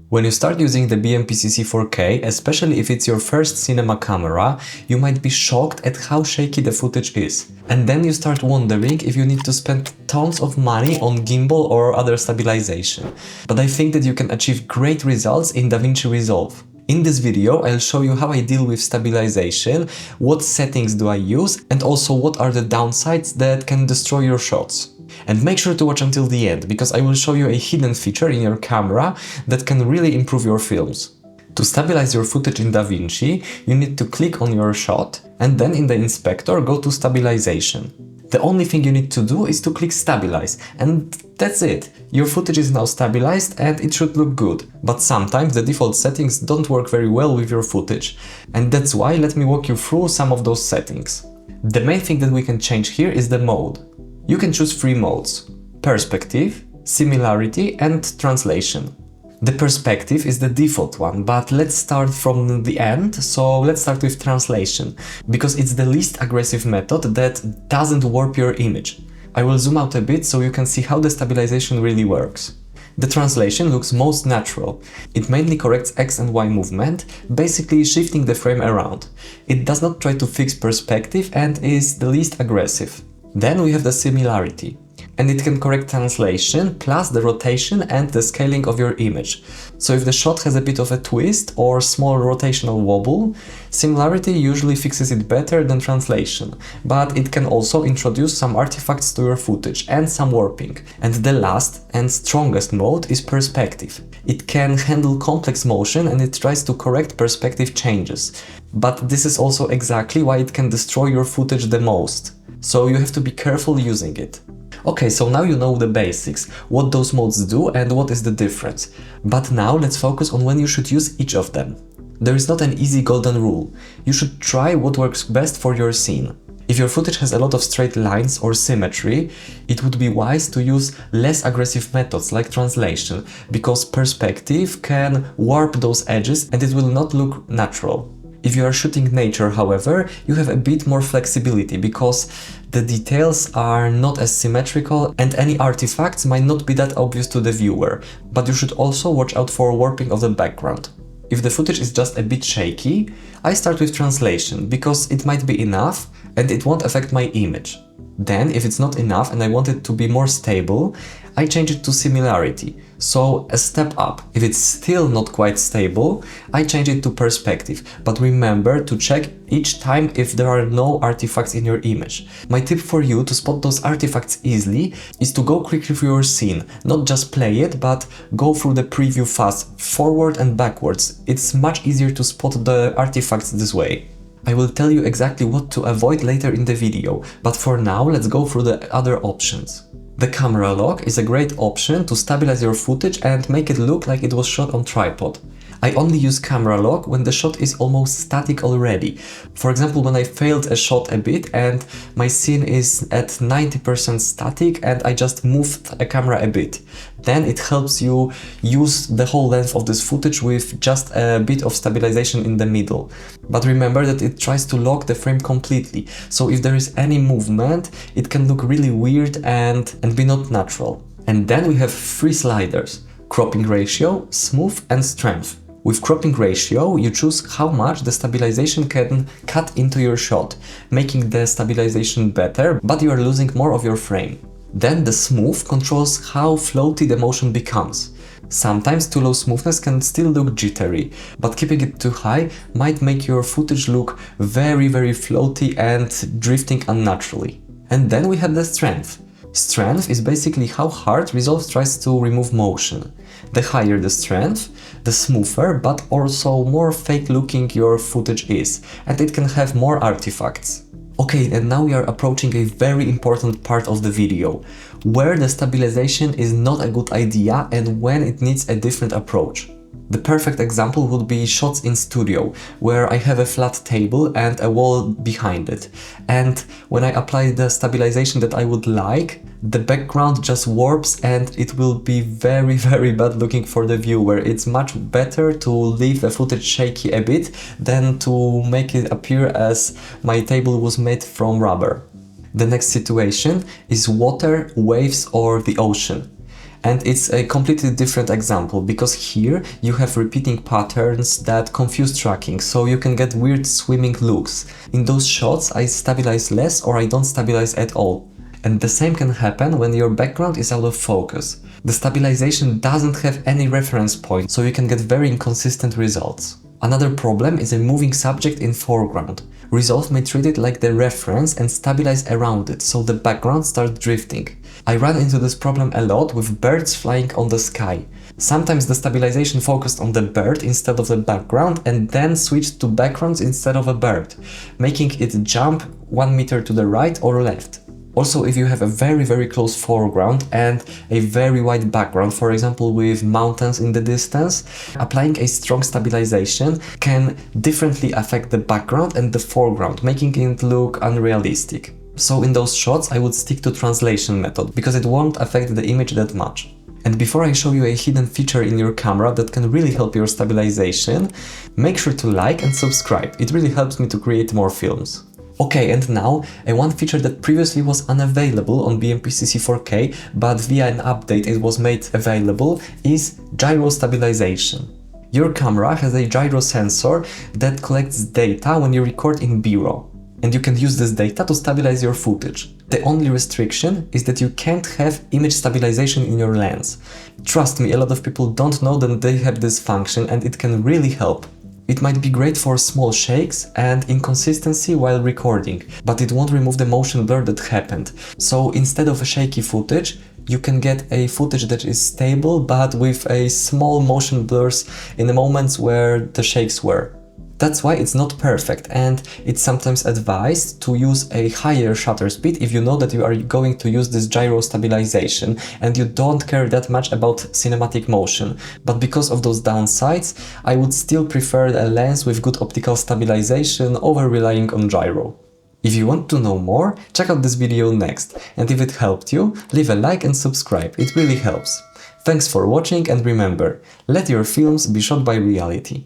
When you start using the BMPCC 4K, especially if it's your first cinema camera, you might be shocked at how shaky the footage is. And then you start wondering if you need to spend tons of money on gimbal or other stabilization. But I think that you can achieve great results in DaVinci Resolve. In this video, I'll show you how I deal with stabilization, what settings do I use, and also what are the downsides that can destroy your shots. And make sure to watch until the end, because I will show you a hidden feature in your camera that can really improve your films. To stabilize your footage in DaVinci, you need to click on your shot, and then in the inspector go to Stabilization. The only thing you need to do is to click Stabilize, and that's it. Your footage is now stabilized and it should look good. But sometimes the default settings don't work very well with your footage. And that's why let me walk you through some of those settings. The main thing that we can change here is the mode. You can choose 3 modes: Perspective, Similarity and Translation. The perspective is the default one, but let's start from the end, so let's start with translation, because it's the least aggressive method that doesn't warp your image. I will zoom out a bit so you can see how the stabilization really works. The translation looks most natural. It mainly corrects X and Y movement, basically shifting the frame around. It does not try to fix perspective and is the least aggressive. Then we have the similarity, and it can correct translation plus the rotation and the scaling of your image. So if the shot has a bit of a twist or small rotational wobble, similarity usually fixes it better than translation, but it can also introduce some artifacts to your footage and some warping. And the last and strongest mode is perspective. It can handle complex motion and it tries to correct perspective changes. But this is also exactly why it can destroy your footage the most. So you have to be careful using it. Okay, so now you know the basics, what those modes do and what is the difference. But now let's focus on when you should use each of them. There is not an easy golden rule. You should try what works best for your scene. If your footage has a lot of straight lines or symmetry, it would be wise to use less aggressive methods like translation, because perspective can warp those edges and it will not look natural. If you are shooting nature, however, you have a bit more flexibility because the details are not as symmetrical and any artifacts might not be that obvious to the viewer, but you should also watch out for warping of the background. If the footage is just a bit shaky, I start with translation because it might be enough and it won't affect my image. Then, if it's not enough and I want it to be more stable, I change it to similarity, so a step up. If it's still not quite stable, I change it to perspective, but remember to check each time if there are no artifacts in your image. My tip for you to spot those artifacts easily is to go quickly through your scene, not just play it, but go through the preview fast, forward and backwards. It's much easier to spot the artifacts this way. I will tell you exactly what to avoid later in the video, but for now let's go through the other options. The camera lock is a great option to stabilize your footage and make it look like it was shot on tripod. I only use camera lock when the shot is almost static already. For example, when I failed a shot a bit and my scene is at 90% static and I just moved a camera a bit. Then it helps you use the whole length of this footage with just a bit of stabilization in the middle. But remember that it tries to lock the frame completely, so if there is any movement, it can look really weird and be not natural. And then we have 3 sliders: cropping ratio, smooth and strength. With cropping ratio, you choose how much the stabilization can cut into your shot, making the stabilization better, but you are losing more of your frame. Then the smooth controls how floaty the motion becomes. Sometimes too low smoothness can still look jittery, but keeping it too high might make your footage look very floaty and drifting unnaturally. And then we have the strength. Strength is basically how hard Resolve tries to remove motion. The higher the strength, the smoother but also more fake looking your footage is, and it can have more artifacts. Okay, and now we are approaching a very important part of the video, where the stabilization is not a good idea and when it needs a different approach. The perfect example would be shots in studio, where I have a flat table and a wall behind it. And when I apply the stabilization that I would like, the background just warps and it will be very bad looking for the viewer. It's much better to leave the footage shaky a bit than to make it appear as my table was made from rubber. The next situation is water, waves or the ocean. And it's a completely different example, because here you have repeating patterns that confuse tracking, so you can get weird swimming looks. In those shots I stabilize less or I don't stabilize at all. And the same can happen when your background is out of focus. The stabilization doesn't have any reference point, so you can get very inconsistent results. Another problem is a moving subject in foreground. Resolve may treat it like the reference and stabilize around it, so the background starts drifting. I run into this problem a lot with birds flying on the sky. Sometimes the stabilization focused on the bird instead of the background and then switched to backgrounds instead of a bird, making it jump 1 meter to the right or left. Also, if you have a very close foreground and a very wide background, for example with mountains in the distance, applying a strong stabilization can differently affect the background and the foreground, making it look unrealistic. So in those shots I would stick to translation method, because it won't affect the image that much. And before I show you a hidden feature in your camera that can really help your stabilization, make sure to like and subscribe, it really helps me to create more films. Okay, and now, one feature that previously was unavailable on BMPCC 4K, but via an update it was made available, is gyro stabilization. Your camera has a gyro sensor that collects data when you record in B-roll, and you can use this data to stabilize your footage. The only restriction is that you can't have image stabilization in your lens. Trust me, a lot of people don't know that they have this function, and it can really help. It might be great for small shakes and inconsistency while recording, but it won't remove the motion blur that happened. So instead of a shaky footage, you can get a footage that is stable but with a small motion blurs in the moments where the shakes were. That's why it's not perfect, and it's sometimes advised to use a higher shutter speed if you know that you are going to use this gyro stabilization and you don't care that much about cinematic motion. But because of those downsides, I would still prefer a lens with good optical stabilization over relying on gyro. If you want to know more, check out this video next, and if it helped you, leave a like and subscribe, it really helps. Thanks for watching, and remember, let your films be shot by reality.